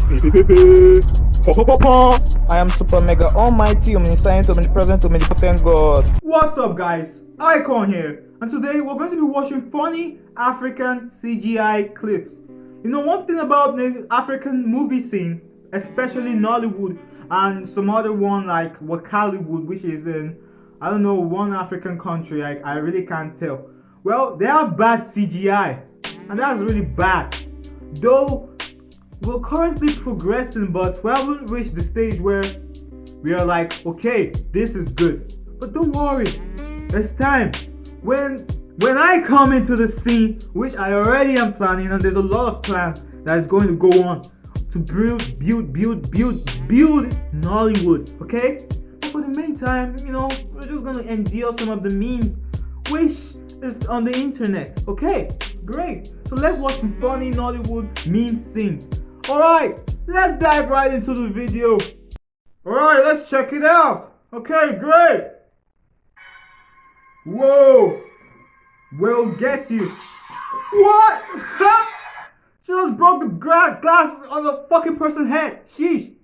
I am super mega almighty, omniscient, omnipresent, omnipotent God. What's up guys, Icon here, and today we're going to be watching funny African CGI clips. You know, one thing about the African movie scene, especially Nollywood and some other one like Wakaliwood, which is in, I don't know, one African country, I really can't tell. Well, they have bad CGI, and that's really bad. Though we're currently progressing, but we haven't reached the stage where we are like, okay, this is good. But don't worry, it's time. When I come into the scene, which I already am planning, and there's a lot of plans that is going to go on to build Nollywood, okay? But for the meantime, you know, we're just gonna endure some of the memes, which is on the internet, okay? Great. So let's watch some funny Nollywood meme scenes. Alright, let's dive right into the video. Alright, let's check it out. Okay, great. Whoa. We'll get you. What? She just broke the glass on the fucking person's head. Sheesh.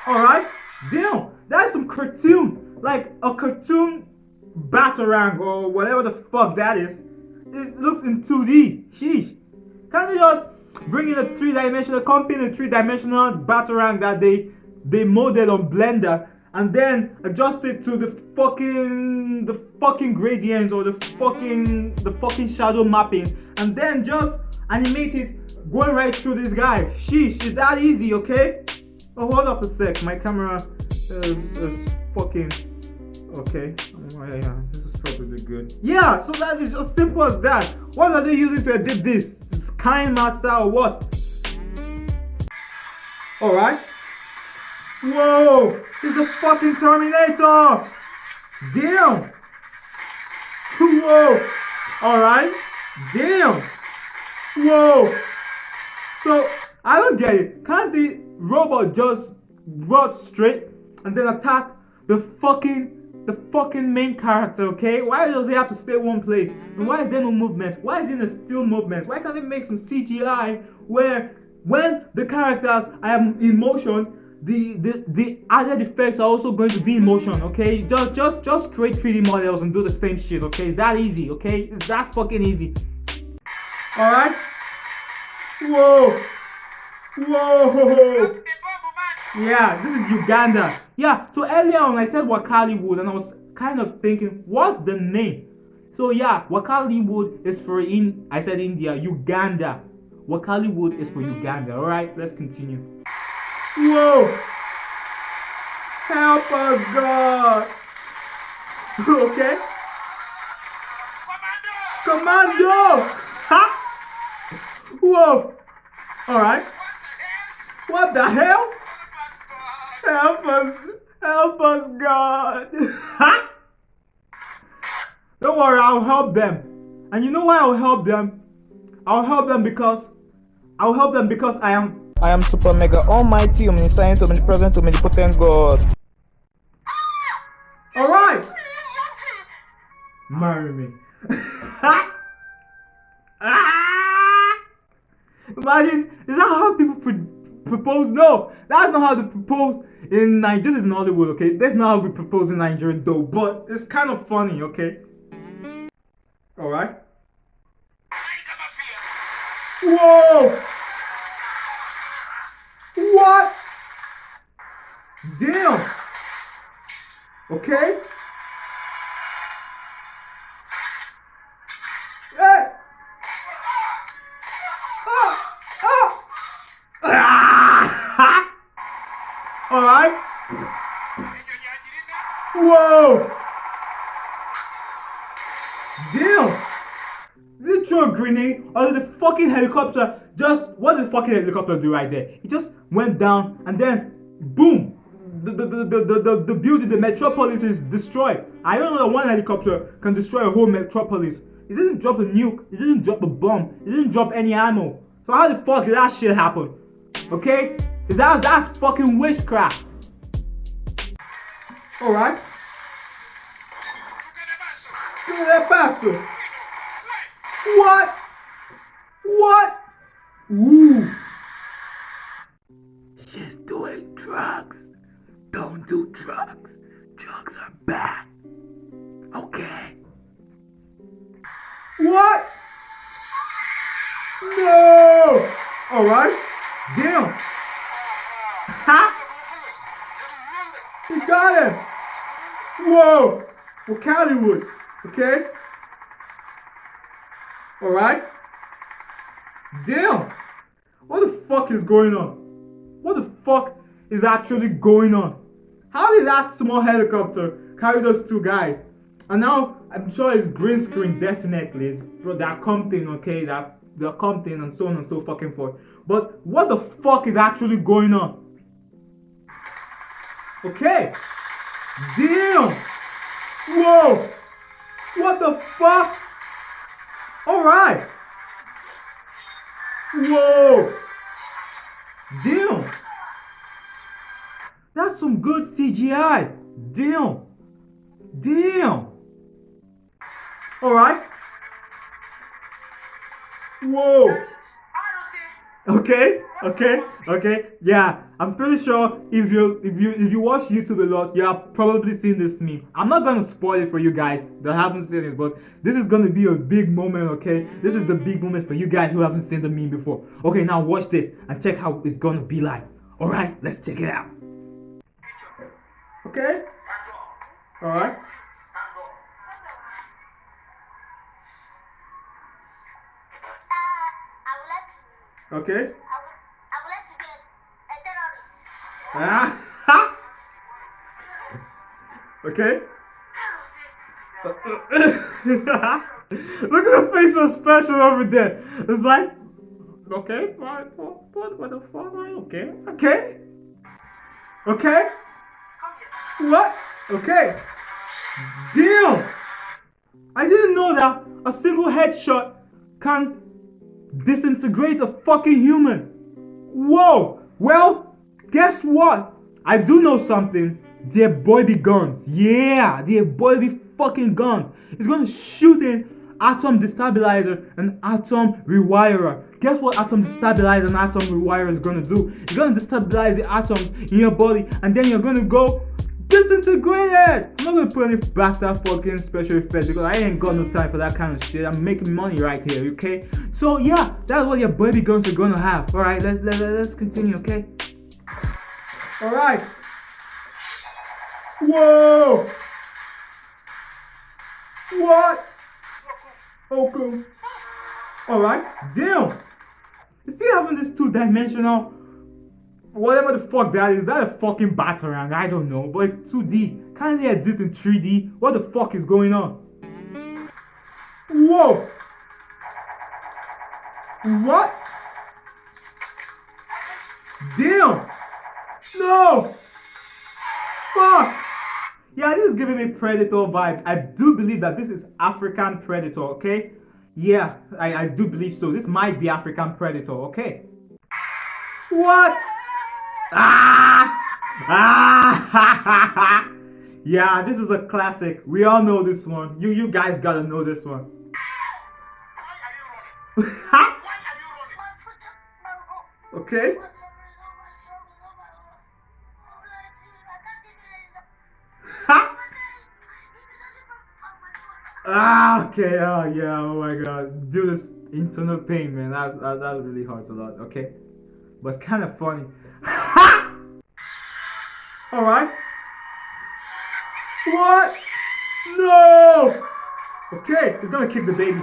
Alright. Damn. That's some cartoon. Like a cartoon batarang or whatever the fuck that is. It looks in 2D. Sheesh. Can't you just bring in a three-dimensional, copy in a three-dimensional batarang that they modeled on Blender, and then adjust it to the fucking gradient or the fucking shadow mapping, and then just animate it going right through this guy. Sheesh, is that easy? Okay. Oh, hold up a sec. My camera is fucking okay. Oh, yeah, this is probably good. Yeah, so that is as simple as that. What are they using to edit this? Kind Master or what? Alright. Whoa! It's the fucking Terminator! Damn! Whoa! Alright. Damn! Whoa! So, I don't get it. Can't the robot just run straight and then attack the fucking main character, okay? Why does he have to stay one place? And why is there no movement? Why is it in a still movement? Why can't they make some CGI where when the characters are in motion, the added effects are also going to be in motion, okay? Just create 3D models and do the same shit, okay? It's that easy, okay? It's that fucking easy. Alright? Whoa! Whoa! Yeah, this is Uganda. Yeah, so earlier on I said Wakaliwood, and I was kind of thinking, what's the name? So yeah, Wakaliwood is for I said India, Uganda. Wakaliwood is for Uganda. Alright, let's continue. Whoa! Help us, God! Okay? Commando! Ha! Whoa! Alright. What the hell? Help us, God. Don't worry, I'll help them. And you know why I'll help them? I'll help them because I am super mega almighty, omniscient, omnipresent, omnipotent God. Alright. Marry me. Imagine, is that how people propose? No, that's not how they propose in Nigeria. This is Nollywood, okay? That's not how we propose in Nigeria though, but it's kind of funny, okay? Alright. Whoa! What? Damn! Okay? Hey! Alright. Whoa! Damn! Did it throw a grenade or did the fucking helicopter what did the fucking helicopter do right there? It just went down and then boom! The building, the metropolis is destroyed. I don't know that one helicopter can destroy a whole metropolis. It didn't drop a nuke, it didn't drop a bomb, it didn't drop any ammo. So how the fuck did that shit happen? Okay? That's fucking witchcraft. Alright. What? What? Ooh. She's doing drugs. Don't do drugs. Drugs are bad. Okay. What? No! Alright. Damn. Ha! He got him. Whoa. Well, Hollywood. Okay. Alright. Damn. What the fuck is going on? What the fuck is actually going on? How did that small helicopter carry those two guys? And now I'm sure it's green screen, definitely. It's that company, okay, that the company and so on and so fucking forth. But what the fuck is actually going on? Okay. Damn. Whoa. What the fuck? Alright. Whoa. Damn. That's some good CGI. Damn. Damn. Alright. Whoa. Okay. Yeah, I'm pretty sure if you watch YouTube a lot, you have probably seen this meme. I'm not gonna spoil it for you guys that haven't seen it, but this is gonna be a big moment, okay? This is the big moment for you guys who haven't seen the meme before. Okay, now watch this and check how it's gonna be like. Alright, let's check it out. Okay? Alright. Okay. I would like to be a terrorist. Ah. Okay. Look at the facial expression over there. It's like, okay, what the fuck? Okay. Okay. What? Okay. Damn. I didn't know that a single headshot can disintegrate a fucking human. Whoa. Well, guess what? I do know something. They're EBOIGBI guns. Yeah, they're EBOIGBI fucking gun. It's gonna shoot in atom destabilizer and atom rewirer. Guess what atom destabilizer and atom rewirer is gonna do? It's gonna destabilize the atoms in your body, and then you're gonna go disintegrated. I'm not gonna put any bastard fucking special effects because I ain't got no time for that kind of shit. I'm making money right here, okay? So yeah, that's what your EBOIGBI guns are gonna have. Alright, let's continue, okay? Alright. Whoa! What? Okay. Alright, damn! You see having this two-dimensional whatever the fuck that is that a fucking batarang? I don't know, but it's 2D. Can't they edit in 3D? What the fuck is going on? Whoa! What? Damn! No! Fuck! Yeah, this is giving me Predator vibe. I do believe that this is African Predator, okay? Yeah, I do believe so. This might be African Predator, okay? What? Ah! Yeah, this is a classic. We all know this one. You guys gotta know this one. Okay. Okay. Oh yeah. Oh my God. Do this internal pain, man. That really hurts a lot. Okay, but it's kind of funny. All right. What? No. Okay, it's gonna kick the baby.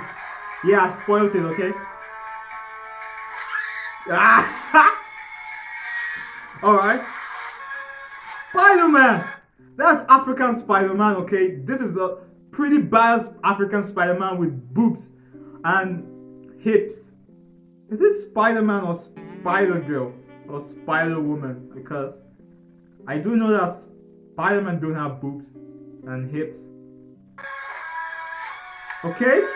Yeah, I spoiled it. Okay. All right. Spider-Man. That's African Spider-Man. Okay, this is a pretty biased African Spider-Man with boobs and hips. Is this Spider-Man or Spider-Girl or Spider-Woman? Because I do know that Spider-Man don't have boobs and hips. Okay?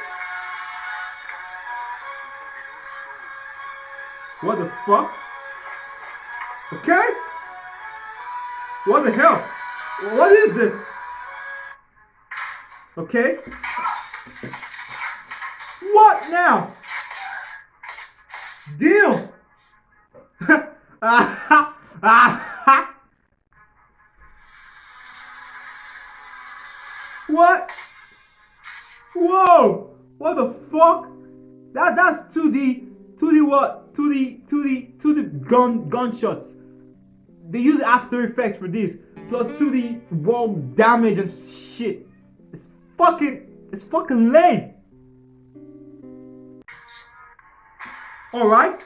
What the fuck? Okay? What the hell? What is this? Okay? What now? Deal! gunshots. They use After Effects for this, plus 2D wall damage and shit. It's fucking lame. Alright.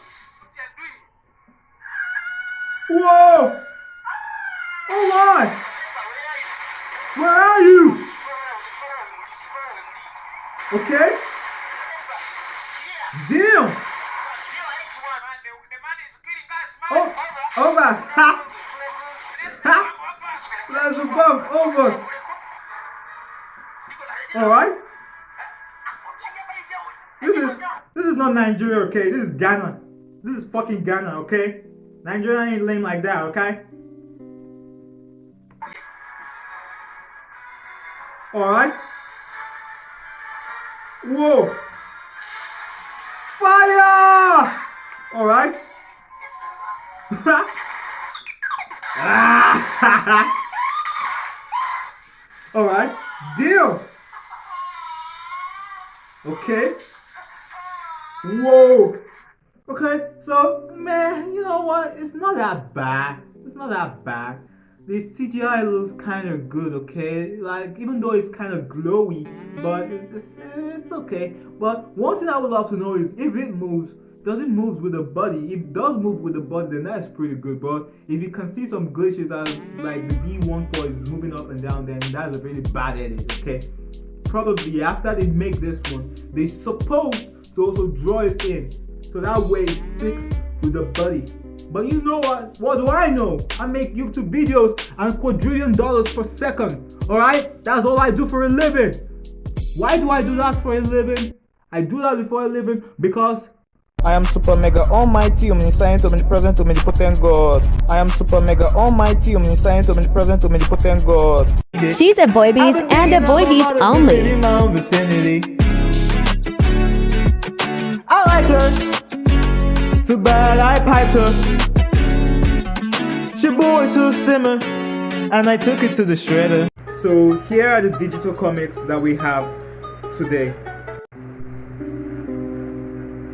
Whoa! Oh my! Where are you? Okay? Damn! Oh my! Ha! Ha! That's a bump. Over. Alright? This is not Nigeria, okay? This is Ghana. This is fucking Ghana, okay? Nigeria ain't lame like that, okay? Alright? Whoa! Fire! Alright? Alright? Deal! Okay? Whoa! Okay, so, man, you know what? It's not that bad. It's not that bad. The CGI looks kind of good, okay? Like, even though it's kind of glowy, but it's okay. But one thing I would love to know is if it moves, does it move with the body? If it does move with the body, then that's pretty good. But if you can see some glitches as like the B14 is moving up and down, then that's a really bad edit, okay? Probably after they make this one, they're supposed to also draw it in, so that way it sticks with the body. But you know what? What do I know? I make YouTube videos and $quadrillion per second. Alright? That's all I do for a living. Why do I do that for a living? I do that for a living because I am super mega almighty, omniscient, omnipresent, omnipotent God. I am super mega almighty, omniscient, omnipresent, omnipotent God. She's a boybies and a boybies only. I like her. Too bad I piped her. She bore it to a simmer, and I took it to the shredder. So here are the digital comics that we have today.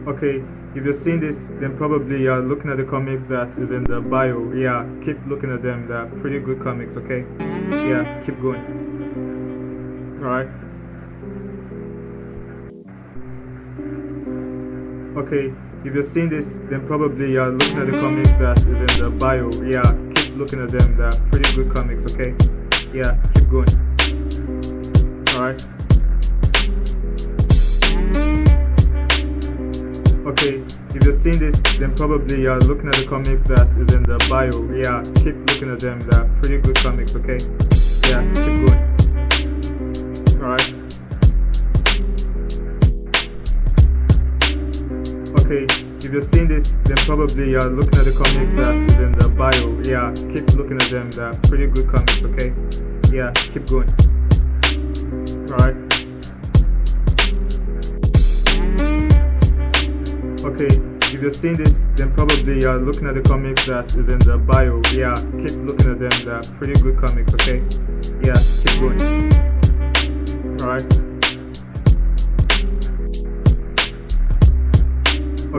Okay, if you're seeing this, then probably you're looking at the comics that is in the bio. Yeah, keep looking at them. They're pretty good comics, okay? Yeah, keep going. Alright. Okay, if you're seeing this, then probably you're looking at the comics that is in the bio. Yeah, keep looking at them. They're pretty good comics, okay? Yeah, keep going. Alright. Okay, if you're seeing this, then probably you're looking at the comics that is in the bio. Yeah, keep looking at them. They're pretty good comics, okay? Yeah, keep going. Alright. Okay, if you're seeing this, then probably you're looking at the comics that is in the bio. Yeah, keep looking at them. They're pretty good comics, okay? Yeah, keep going. Alright. Okay, if you're seeing this, then probably you're looking at the comics that is in the bio. Yeah, keep looking at them. They're pretty good comics, okay? Yeah, keep going. Alright.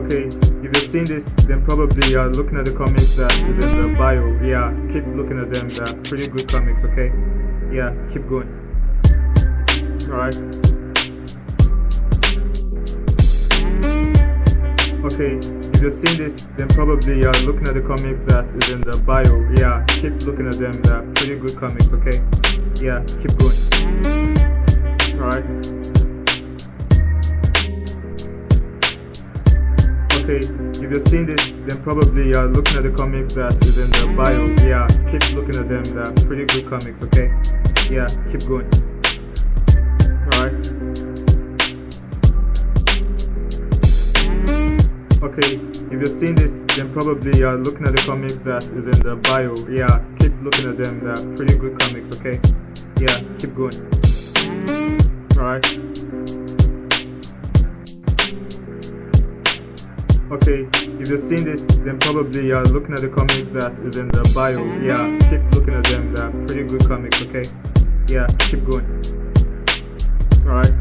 Okay, if you're seeing this, then probably you're looking at the comics that is in the bio. Yeah, keep looking at them. They're pretty good comics, okay? Yeah, keep going. Alright. Okay, if you're seeing this, then probably you're looking at the comics that is in the bio. Yeah, keep looking at them. They're pretty good comics, okay? Yeah, keep going. Alright. Okay, if you're seeing this, then probably you're looking at the comics that is in the bio. Yeah, keep looking at them. They're pretty good comics, okay? Yeah, keep going. Alright. Okay, if you're seeing this, then probably you're looking at the comics that is in the bio. Yeah, keep looking at them. They're pretty good comics, okay? Yeah, keep going. Alright. Okay, if you're seeing this, then probably you're looking at the comics that is in the bio. Yeah, keep looking at them. They're pretty good comics, okay? Yeah, keep going. Alright.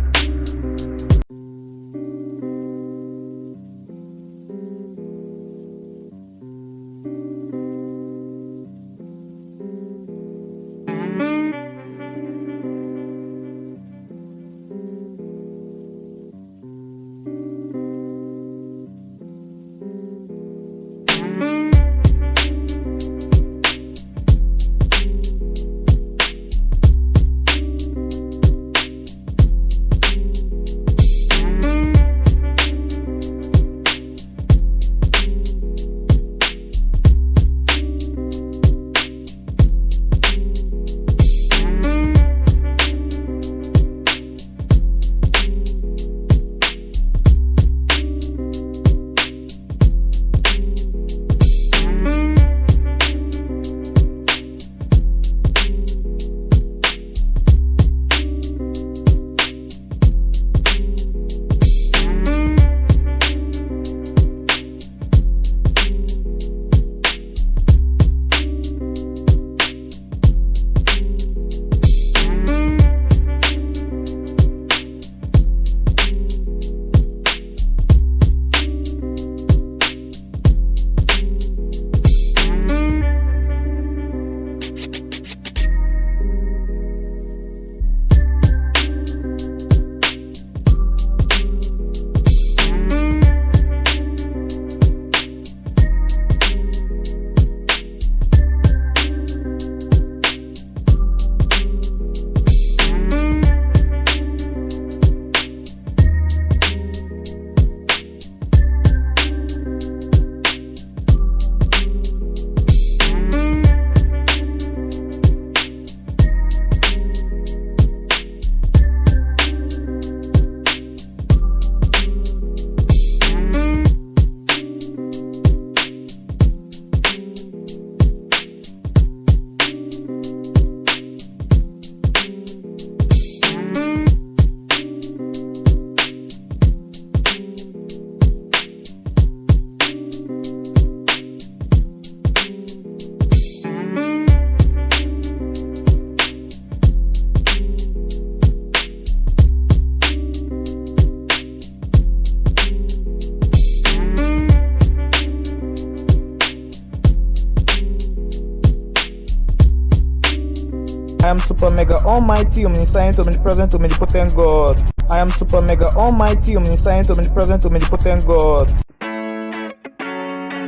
I am super mega almighty, omniscient, omnipresent, omnipotent God. I am super mega almighty, omniscient, omnipresent, omnipotent God.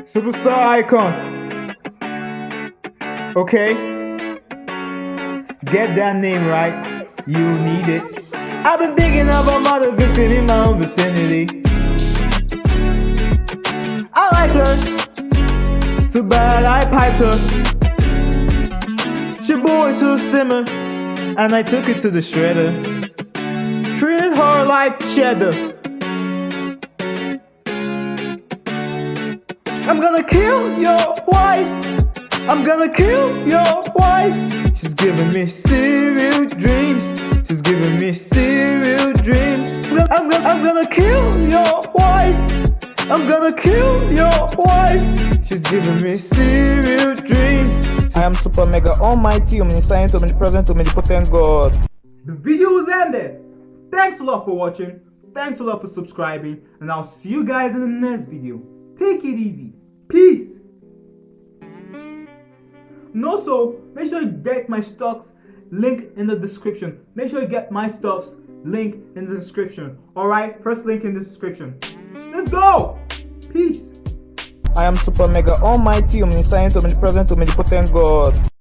Superstar icon. Okay? Get that name right. You need it. I've been thinking about mother victim in my own vicinity. I liked her. Too bad I piped her. She boiled to a simmer, and I took it to the shredder. Treated her like cheddar. I'm gonna kill your wife. I'm gonna kill your wife. She's giving me serial dreams. She's giving me serial dreams. I'm gonna kill your wife. I'm gonna kill your wife. She's giving me serial dreams. I am super mega almighty, omniscient, omnipresent, omnipotent God. The video is ended. Thanks a lot for watching. Thanks a lot for subscribing. And I'll see you guys in the next video. Take it easy. Peace. And also, make sure you get my stocks link in the description. Make sure you get my stuffs link in the description. Alright, first link in the description. Let's go. Peace. I am super mega almighty, omniscient, omnipresent, omnipotent God.